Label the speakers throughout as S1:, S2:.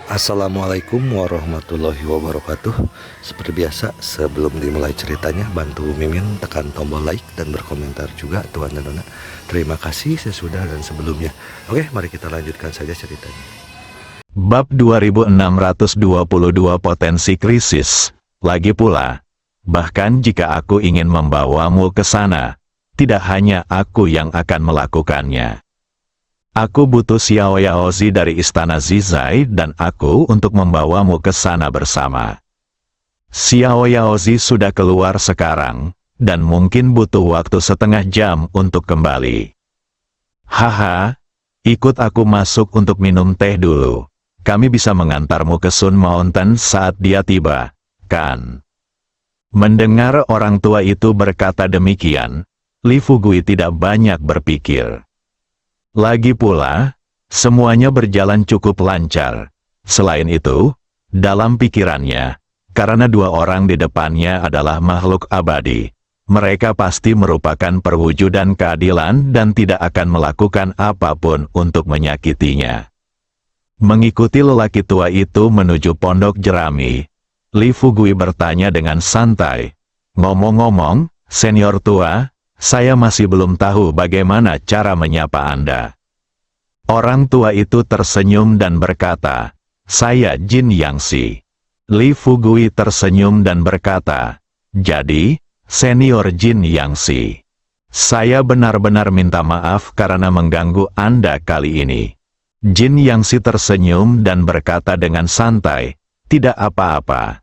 S1: Assalamualaikum warahmatullahi wabarakatuh. Seperti biasa, sebelum dimulai ceritanya, bantu Mimin tekan tombol like dan berkomentar juga, Tuan dan Nona. Terima kasih sesudah dan sebelumnya. Oke, mari kita lanjutkan saja ceritanya.
S2: Bab 2622 Potensi Krisis. Lagi pula, bahkan jika aku ingin membawamu ke sana, tidak hanya aku yang akan melakukannya. Aku butuh Xiao Yaozi dari Istana Zizai dan aku untuk membawamu ke sana bersama. Xiao Yaozi sudah keluar sekarang, dan mungkin butuh waktu setengah jam untuk kembali. Haha, ikut aku masuk untuk minum teh dulu. Kami bisa mengantarmu ke Sun Mountain saat dia tiba, kan? Mendengar orang tua itu berkata demikian, Li Fugui tidak banyak berpikir. Lagi pula, semuanya berjalan cukup lancar. Selain itu, dalam pikirannya, karena dua orang di depannya adalah makhluk abadi, mereka pasti merupakan perwujudan keadilan dan tidak akan melakukan apapun untuk menyakitinya. Mengikuti lelaki tua itu menuju pondok jerami, Li Fugui bertanya dengan santai, "Ngomong-ngomong, senior tua, saya masih belum tahu bagaimana cara menyapa Anda." Orang tua itu tersenyum dan berkata, "Saya Jin Yangxi." Li Fugui tersenyum dan berkata, "Jadi, senior Jin Yangxi. Saya benar-benar minta maaf karena mengganggu Anda kali ini." Jin Yangxi tersenyum dan berkata dengan santai, "Tidak apa-apa.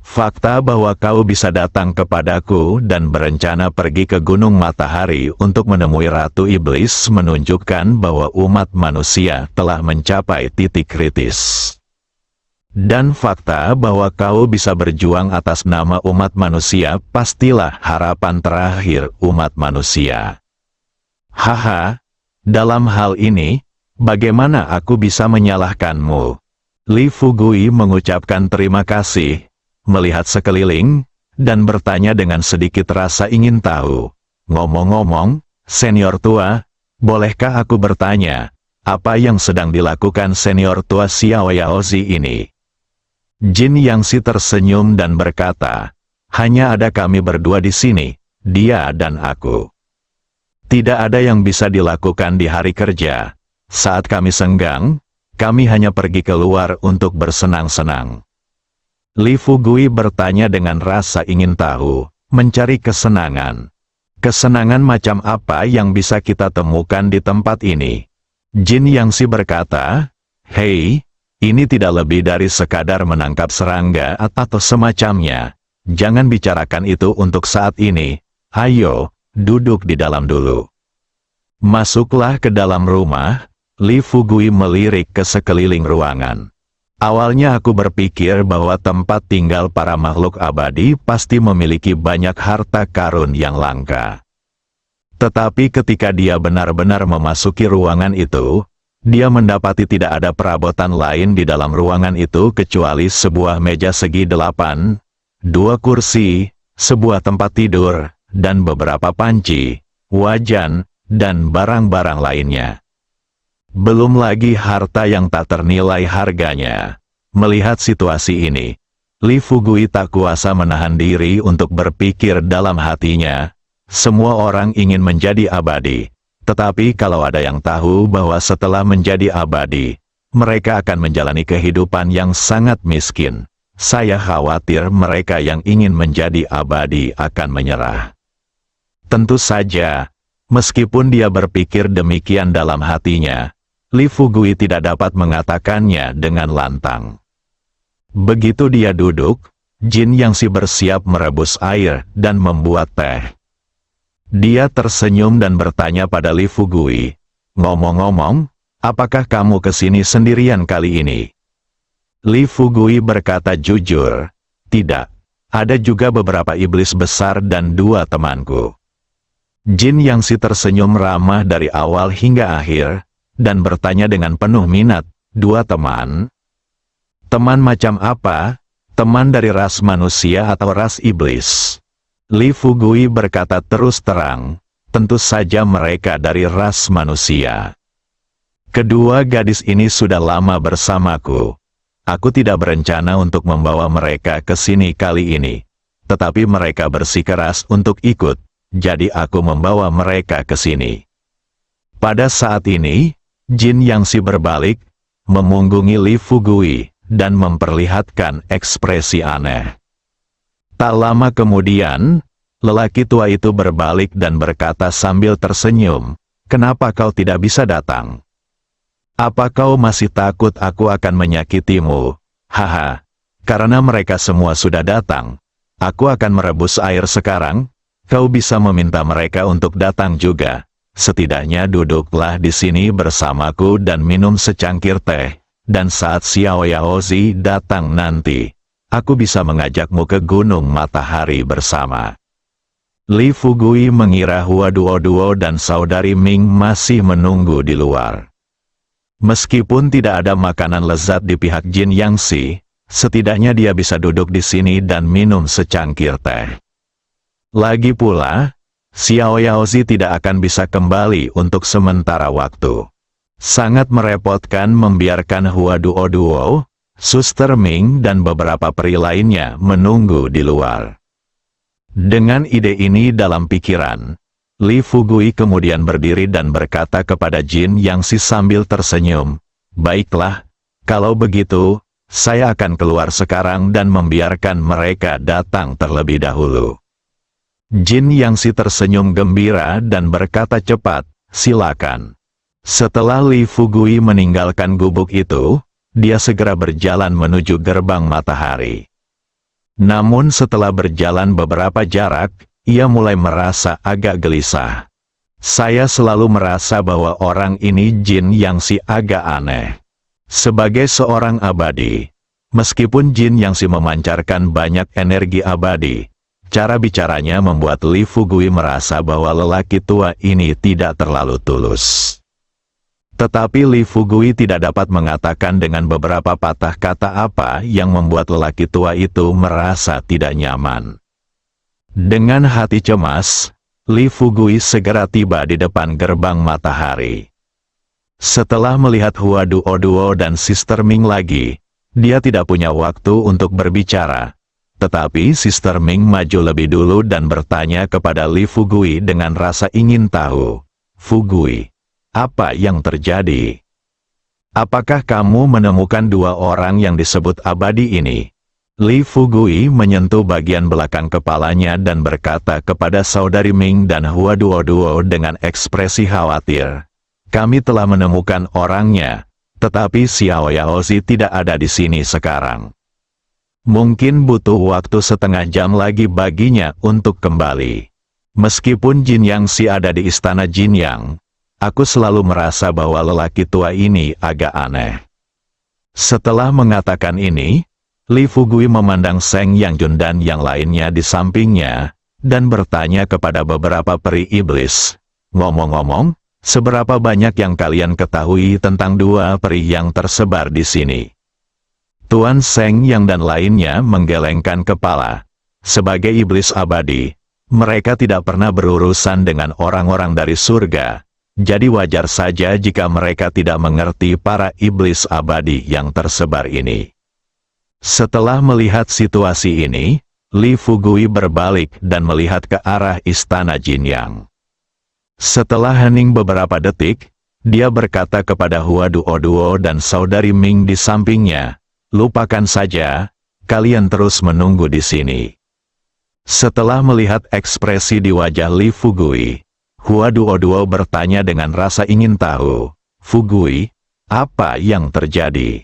S2: Fakta bahwa kau bisa datang kepadaku dan berencana pergi ke Gunung Matahari untuk menemui Ratu Iblis menunjukkan bahwa umat manusia telah mencapai titik kritis. Dan fakta bahwa kau bisa berjuang atas nama umat manusia pastilah harapan terakhir umat manusia. Haha, dalam hal ini, bagaimana aku bisa menyalahkanmu?" Li Fugui mengucapkan terima kasih, melihat sekeliling, dan bertanya dengan sedikit rasa ingin tahu. "Ngomong-ngomong, senior tua, bolehkah aku bertanya, apa yang sedang dilakukan senior tua Xiao Yaozi ini?" Jin Yangxi tersenyum dan berkata, "Hanya ada kami berdua di sini, dia dan aku. Tidak ada yang bisa dilakukan di hari kerja. Saat kami senggang, kami hanya pergi keluar untuk bersenang-senang." Li Fugui bertanya dengan rasa ingin tahu, mencari kesenangan. "Kesenangan macam apa yang bisa kita temukan di tempat ini?" Jin Yangxi berkata, "Hei, ini tidak lebih dari sekadar menangkap serangga atau semacamnya. Jangan bicarakan itu untuk saat ini. Ayo, duduk di dalam dulu." Masuklah ke dalam rumah. Li Fugui melirik ke sekeliling ruangan. "Awalnya aku berpikir bahwa tempat tinggal para makhluk abadi pasti memiliki banyak harta karun yang langka. Tetapi ketika dia benar-benar memasuki ruangan itu, dia mendapati tidak ada perabotan lain di dalam ruangan itu kecuali sebuah meja segi 8, 2 kursi, sebuah tempat tidur, dan beberapa panci, wajan, dan barang-barang lainnya. Belum lagi harta yang tak ternilai harganya." Melihat situasi ini, Li Fugui tak kuasa menahan diri untuk berpikir dalam hatinya, semua orang ingin menjadi abadi. Tetapi kalau ada yang tahu bahwa setelah menjadi abadi, mereka akan menjalani kehidupan yang sangat miskin, saya khawatir mereka yang ingin menjadi abadi akan menyerah. Tentu saja, meskipun dia berpikir demikian dalam hatinya, Li Fugui tidak dapat mengatakannya dengan lantang. Begitu dia duduk, Jin Yangxi bersiap merebus air dan membuat teh. Dia tersenyum dan bertanya pada Li Fugui, "Ngomong-ngomong, apakah kamu ke sini sendirian kali ini?" Li Fugui berkata jujur, "Tidak. Ada juga beberapa iblis besar dan 2 temanku." Jin Yangxi tersenyum ramah dari awal hingga akhir, dan bertanya dengan penuh minat, "2 teman? Teman macam apa? Teman dari ras manusia atau ras iblis?" Li Fugui berkata terus terang, "Tentu saja mereka dari ras manusia. Kedua gadis ini sudah lama bersamaku. Aku tidak berencana untuk membawa mereka ke sini kali ini. Tetapi mereka bersikeras untuk ikut, jadi aku membawa mereka ke sini. Pada saat ini, Jin Yangxi berbalik, memunggungi Li Fugui, dan memperlihatkan ekspresi aneh. Tak lama kemudian, lelaki tua itu berbalik dan berkata sambil tersenyum, "Kenapa kau tidak bisa datang? Apa kau masih takut aku akan menyakitimu? Haha, karena mereka semua sudah datang. Aku akan merebus air sekarang, kau bisa meminta mereka untuk datang juga. Setidaknya duduklah di sini bersamaku dan minum secangkir teh, dan saat Xiao Yaozi datang nanti, aku bisa mengajakmu ke Gunung Matahari bersama." Li Fugui mengira Hua Duo dan saudari Ming masih menunggu di luar. Meskipun tidak ada makanan lezat di pihak Jin Yangxi, setidaknya dia bisa duduk di sini dan minum secangkir teh. Lagi pula, Xiao Yaozi tidak akan bisa kembali untuk sementara waktu. Sangat merepotkan membiarkan Hua Duo, Suster Ming dan beberapa peri lainnya menunggu di luar. Dengan ide ini dalam pikiran, Li Fugui kemudian berdiri dan berkata kepada Jin Yangxi sambil tersenyum, "Baiklah, kalau begitu, saya akan keluar sekarang dan membiarkan mereka datang terlebih dahulu." Jin Yangxi tersenyum gembira dan berkata cepat, "Silakan." Setelah Li Fugui meninggalkan gubuk itu, dia segera berjalan menuju gerbang matahari. Namun setelah berjalan beberapa jarak, ia mulai merasa agak gelisah. Saya selalu merasa bahwa orang ini Jin Yangxi agak aneh. Sebagai seorang abadi, meskipun Jin Yangxi memancarkan banyak energi abadi, cara bicaranya membuat Li Fugui merasa bahwa lelaki tua ini tidak terlalu tulus. Tetapi Li Fugui tidak dapat mengatakan dengan beberapa patah kata apa yang membuat lelaki tua itu merasa tidak nyaman. Dengan hati cemas, Li Fugui segera tiba di depan gerbang matahari. Setelah melihat Hua Duo dan Sister Ming lagi, dia tidak punya waktu untuk berbicara. Tetapi Sister Ming maju lebih dulu dan bertanya kepada Li Fugui dengan rasa ingin tahu. "Fugui, apa yang terjadi? Apakah kamu menemukan dua orang yang disebut abadi ini?" Li Fugui menyentuh bagian belakang kepalanya dan berkata kepada saudari Ming dan Hua Duo dengan ekspresi khawatir, "Kami telah menemukan orangnya, tetapi Xiao Yaozi tidak ada di sini sekarang. Mungkin butuh waktu setengah jam lagi baginya untuk kembali. Meskipun Jin Yangxi ada di istana Jinyang, aku selalu merasa bahwa lelaki tua ini agak aneh." Setelah mengatakan ini, Li Fugui memandang Seng Yangjun dan yang lainnya di sampingnya, dan bertanya kepada beberapa peri iblis, "Ngomong-ngomong, seberapa banyak yang kalian ketahui tentang dua peri yang tersebar di sini?" Tuan Seng Yang dan lainnya menggelengkan kepala. Sebagai iblis abadi, mereka tidak pernah berurusan dengan orang-orang dari surga, jadi wajar saja jika mereka tidak mengerti para iblis abadi yang tersebar ini. Setelah melihat situasi ini, Li Fugui berbalik dan melihat ke arah istana Jinyang. Setelah hening beberapa detik, dia berkata kepada Hua Duo dan saudari Ming di sampingnya, "Lupakan saja, kalian terus menunggu di sini." Setelah melihat ekspresi di wajah Li Fugui, Hua Duo bertanya dengan rasa ingin tahu, "Fugui, apa yang terjadi?"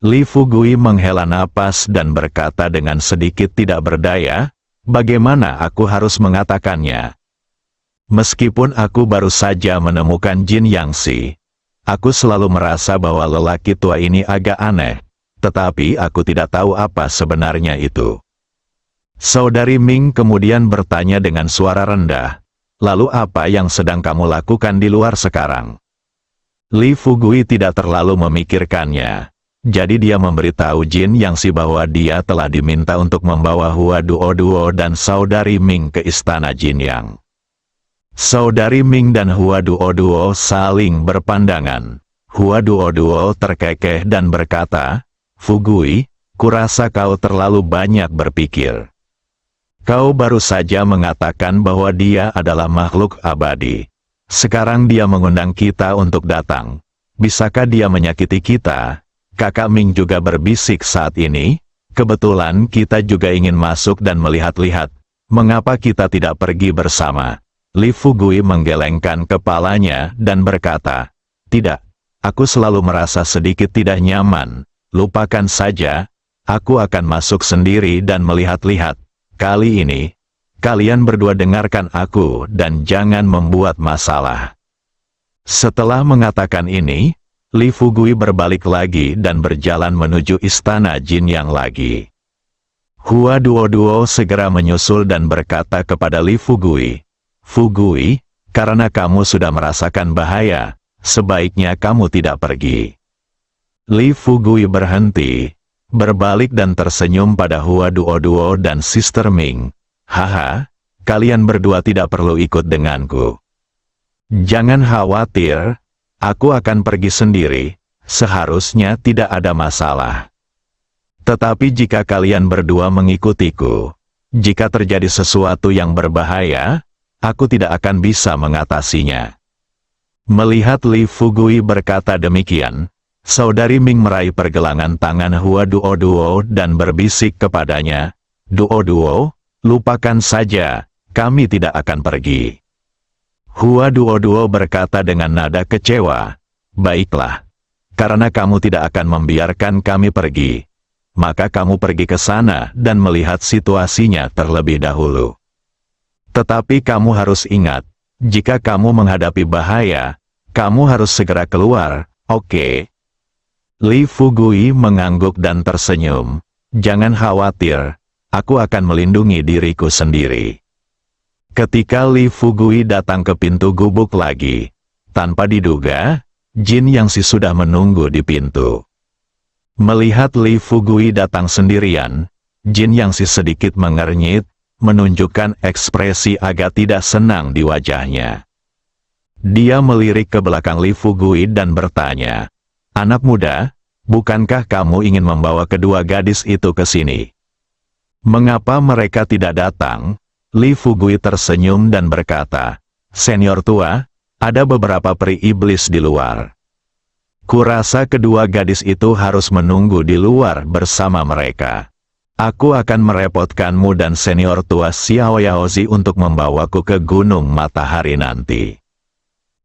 S2: Li Fugui menghela napas dan berkata dengan sedikit tidak berdaya, "Bagaimana aku harus mengatakannya? Meskipun aku baru saja menemukan Jin Yangxi, aku selalu merasa bahwa lelaki tua ini agak aneh, tetapi aku tidak tahu apa sebenarnya itu." Saudari Ming kemudian bertanya dengan suara rendah, "Lalu apa yang sedang kamu lakukan di luar sekarang?" Li Fugui tidak terlalu memikirkannya. Jadi dia memberitahu Jin Yangxi bahwa dia telah diminta untuk membawa Hua Duo dan saudari Ming ke istana Jinyang. Saudari Ming dan Hua Duo saling berpandangan. Hua Duo terkekeh dan berkata, Fugui, kurasa kau terlalu banyak berpikir. Kau baru saja mengatakan bahwa dia adalah makhluk abadi. Sekarang dia mengundang kita untuk datang. Bisakah dia menyakiti kita? Kakak Ming juga berbisik saat ini. Kebetulan kita juga ingin masuk dan melihat-lihat. Mengapa kita tidak pergi bersama? Li Fugui menggelengkan kepalanya dan berkata, "Tidak, aku selalu merasa sedikit tidak nyaman. Lupakan saja, aku akan masuk sendiri dan melihat-lihat. Kali ini, kalian berdua dengarkan aku dan jangan membuat masalah." Setelah mengatakan ini, Li Fugui berbalik lagi dan berjalan menuju istana Jin yang lagi. Hua Duo segera menyusul dan berkata kepada Li Fugui, "Fugui, karena kamu sudah merasakan bahaya, sebaiknya kamu tidak pergi." Li Fugui berhenti, berbalik dan tersenyum pada Hua Duo dan Sister Ming. "Haha, kalian berdua tidak perlu ikut denganku. Jangan khawatir. Aku akan pergi sendiri, seharusnya tidak ada masalah. Tetapi jika kalian berdua mengikutiku, jika terjadi sesuatu yang berbahaya, aku tidak akan bisa mengatasinya." Melihat Li Fugui berkata demikian, Saudari Ming meraih pergelangan tangan Hua Duo dan berbisik kepadanya, "Duo, lupakan saja, kami tidak akan pergi." Hua Duo berkata dengan nada kecewa, "Baiklah, karena kamu tidak akan membiarkan kami pergi, maka kamu pergi ke sana dan melihat situasinya terlebih dahulu. Tetapi kamu harus ingat, jika kamu menghadapi bahaya, kamu harus segera keluar, oke?" Li Fugui mengangguk dan tersenyum, "Jangan khawatir, aku akan melindungi diriku sendiri." Ketika Li Fugui datang ke pintu gubuk lagi, tanpa diduga, Jin Yangxi sudah menunggu di pintu. Melihat Li Fugui datang sendirian, Jin Yangxi sedikit mengernyit, menunjukkan ekspresi agak tidak senang di wajahnya. Dia melirik ke belakang Li Fugui dan bertanya, "Anak muda, bukankah kamu ingin membawa kedua gadis itu ke sini? Mengapa mereka tidak datang?" Li Fugui tersenyum dan berkata, "Senior tua, ada beberapa peri iblis di luar. Kurasa kedua gadis itu harus menunggu di luar bersama mereka. Aku akan merepotkanmu dan senior tua Xiao Yaozi untuk membawaku ke Gunung Matahari nanti."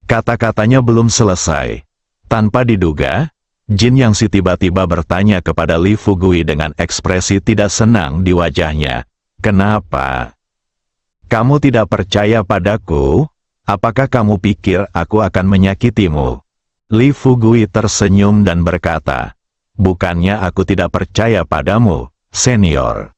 S2: Kata-katanya belum selesai. Tanpa diduga, Jin Yangxi tiba-tiba bertanya kepada Li Fugui dengan ekspresi tidak senang di wajahnya, "Kenapa? Kamu tidak percaya padaku? Apakah kamu pikir aku akan menyakitimu?" Li Fugui tersenyum dan berkata, "Bukannya aku tidak percaya padamu, senior.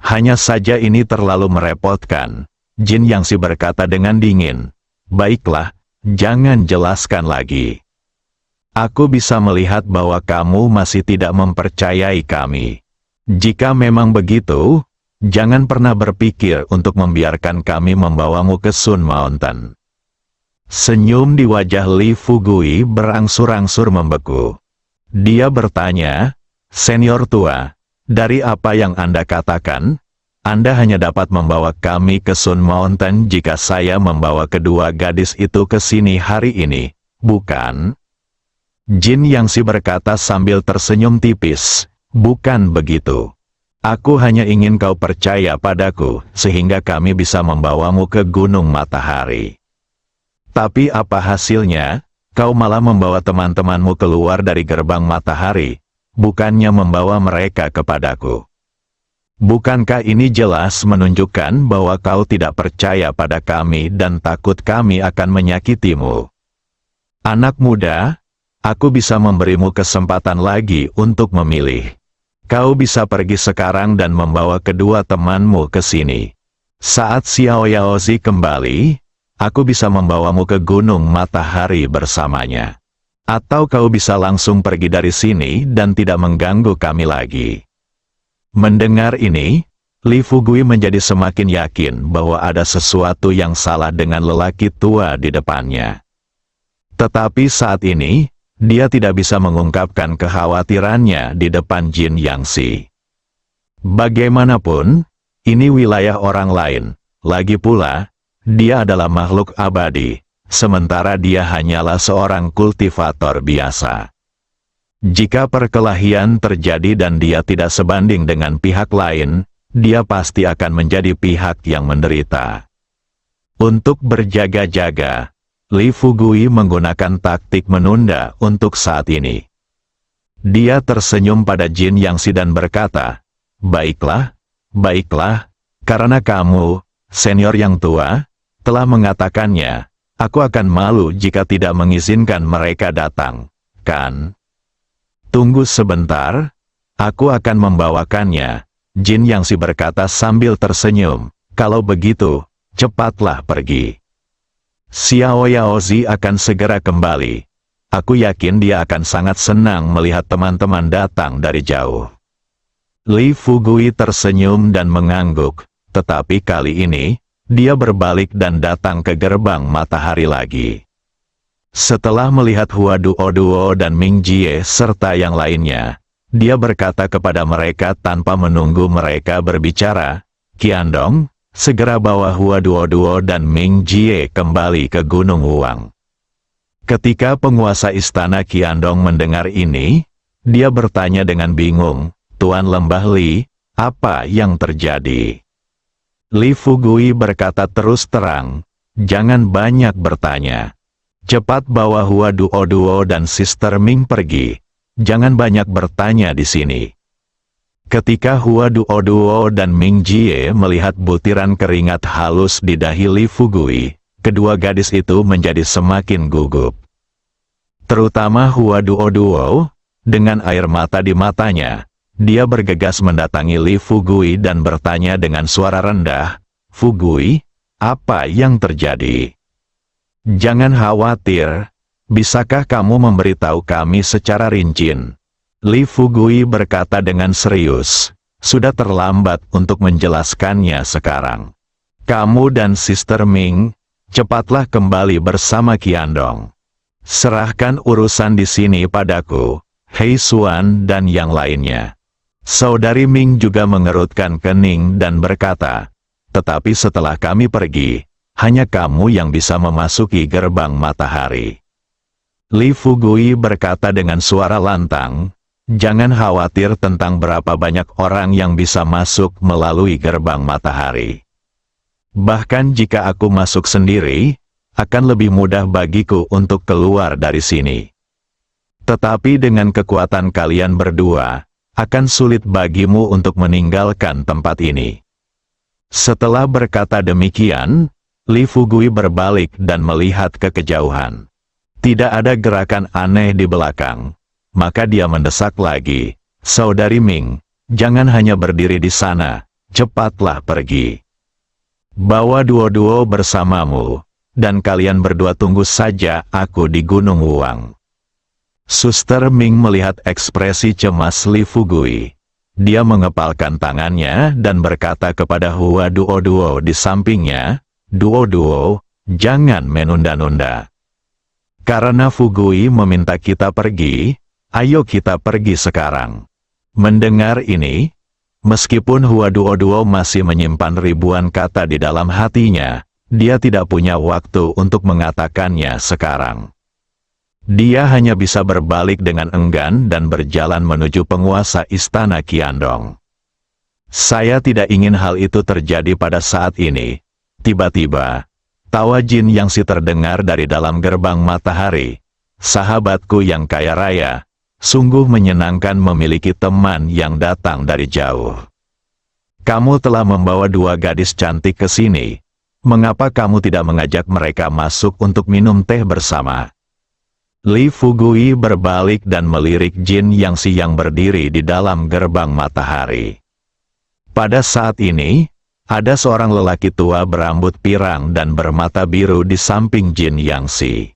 S2: Hanya saja ini terlalu merepotkan." Jin Yangxi berkata dengan dingin, "Baiklah, jangan jelaskan lagi. Aku bisa melihat bahwa kamu masih tidak mempercayai kami. Jika memang begitu, jangan pernah berpikir untuk membiarkan kami membawamu ke Sun Mountain." Senyum di wajah Li Fugui berangsur-angsur membeku. Dia bertanya, "Senior tua, dari apa yang Anda katakan, Anda hanya dapat membawa kami ke Sun Mountain jika saya membawa kedua gadis itu ke sini hari ini, bukan?" Jin Yangxi berkata sambil tersenyum tipis, "Bukan begitu. Aku hanya ingin kau percaya padaku, sehingga kami bisa membawamu ke Gunung Matahari. Tapi apa hasilnya? Kau malah membawa teman-temanmu keluar dari gerbang matahari, bukannya membawa mereka kepadaku. Bukankah ini jelas menunjukkan bahwa kau tidak percaya pada kami dan takut kami akan menyakitimu? Anak muda, aku bisa memberimu kesempatan lagi untuk memilih. Kau bisa pergi sekarang dan membawa kedua temanmu ke sini. Saat Xiao Yaozi kembali, aku bisa membawamu ke Gunung Matahari bersamanya. Atau kau bisa langsung pergi dari sini dan tidak mengganggu kami lagi." Mendengar ini, Li Fugui menjadi semakin yakin bahwa ada sesuatu yang salah dengan lelaki tua di depannya. Tetapi saat ini, dia tidak bisa mengungkapkan kekhawatirannya di depan Jin Yangxi. Bagaimanapun, ini wilayah orang lain. Lagi pula, dia adalah makhluk abadi, sementara dia hanyalah seorang kultivator biasa. Jika perkelahian terjadi dan dia tidak sebanding dengan pihak lain, dia pasti akan menjadi pihak yang menderita. Untuk berjaga-jaga, Li Fugui menggunakan taktik menunda untuk saat ini. Dia tersenyum pada Jin Yangxi dan berkata, "Baiklah, baiklah, karena kamu, senior yang tua, telah mengatakannya, aku akan malu jika tidak mengizinkan mereka datang, kan? Tunggu sebentar, aku akan membawakannya." Jin Yangxi berkata sambil tersenyum, "Kalau begitu, cepatlah pergi. Xiao Yaozi akan segera kembali. Aku yakin dia akan sangat senang melihat teman-teman datang dari jauh." Li Fugui tersenyum dan mengangguk, tetapi kali ini, dia berbalik dan datang ke gerbang matahari lagi. Setelah melihat Hua Duo dan Ming Jie serta yang lainnya, dia berkata kepada mereka tanpa menunggu mereka berbicara, "Qiandong, segera bawa Hua Duo dan Ming Jie kembali ke Gunung Huang." Ketika penguasa istana Qiandong mendengar ini, dia bertanya dengan bingung, "Tuan Lembah Li, apa yang terjadi?" Li Fugui berkata terus terang, "Jangan banyak bertanya. Cepat bawa Hua Duo dan Sister Ming pergi. Jangan banyak bertanya di sini." Ketika Hua Duo dan Ming Jie melihat butiran keringat halus di dahi Li Fugui, kedua gadis itu menjadi semakin gugup. Terutama Hua Duo, dengan air mata di matanya, dia bergegas mendatangi Li Fugui dan bertanya dengan suara rendah, "Fugui, apa yang terjadi? Jangan khawatir, bisakah kamu memberitahu kami secara rinci?" Li Fugui berkata dengan serius, "Sudah terlambat untuk menjelaskannya sekarang. Kamu dan Sister Ming, cepatlah kembali bersama Qiandong. Serahkan urusan di sini padaku, Hei Xuan dan yang lainnya." Saudari Ming juga mengerutkan kening dan berkata, "Tetapi setelah kami pergi, hanya kamu yang bisa memasuki gerbang matahari." Li Fugui berkata dengan suara lantang, "Jangan khawatir tentang berapa banyak orang yang bisa masuk melalui gerbang matahari. Bahkan jika aku masuk sendiri, akan lebih mudah bagiku untuk keluar dari sini. Tetapi dengan kekuatan kalian berdua, akan sulit bagimu untuk meninggalkan tempat ini." Setelah berkata demikian, Li Fugui berbalik dan melihat ke kejauhan. Tidak ada gerakan aneh di belakang. Maka dia mendesak lagi, "Saudari Ming, jangan hanya berdiri di sana, cepatlah pergi. Bawa Duo bersamamu, dan kalian berdua tunggu saja aku di Gunung Huang." Suster Ming melihat ekspresi cemas Li Fugui. Dia mengepalkan tangannya dan berkata kepada Hua Duo di sampingnya, "Duo, jangan menunda-nunda. Karena Fugui meminta kita pergi, ayo kita pergi sekarang." Mendengar ini, meskipun Hua Duo masih menyimpan ribuan kata di dalam hatinya, dia tidak punya waktu untuk mengatakannya sekarang. Dia hanya bisa berbalik dengan enggan dan berjalan menuju penguasa istana Qiandong. Saya tidak ingin hal itu terjadi pada saat ini. Tiba-tiba, tawa Jin Yangxi terdengar dari dalam gerbang matahari. "Sahabatku yang kaya raya, sungguh menyenangkan memiliki teman yang datang dari jauh. Kamu telah membawa dua gadis cantik ke sini. Mengapa kamu tidak mengajak mereka masuk untuk minum teh bersama?" Li Fugui berbalik dan melirik Jin Yangxi yang berdiri di dalam gerbang matahari. Pada saat ini, ada seorang lelaki tua berambut pirang dan bermata biru di samping Jin Yangxi.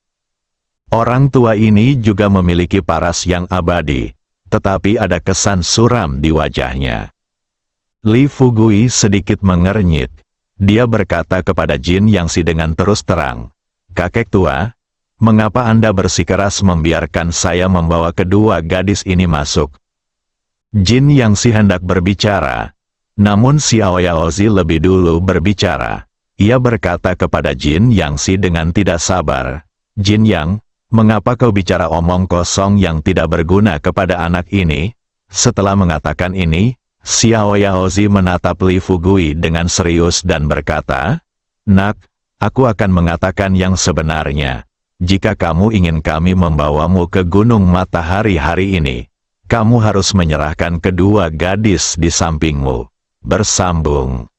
S2: Orang tua ini juga memiliki paras yang abadi, tetapi ada kesan suram di wajahnya. Li Fugui sedikit mengernyit. Dia berkata kepada Jin Yangxi dengan terus terang, "Kakek tua, Mengapa Anda bersikeras membiarkan saya membawa kedua gadis ini masuk? Jin Yang Si hendak berbicara. Namun Xiao Yaozi lebih dulu berbicara. Ia berkata kepada Jin Yang Si dengan tidak sabar. Jin Yang, mengapa kau bicara omong kosong yang tidak berguna kepada anak ini? Setelah mengatakan ini, Xiao Yaozi menatap Li Fugui dengan serius dan berkata, "Nak, aku akan mengatakan yang sebenarnya. Jika kamu ingin kami membawamu ke Gunung Matahari hari ini, kamu harus menyerahkan kedua gadis di sampingmu." Bersambung.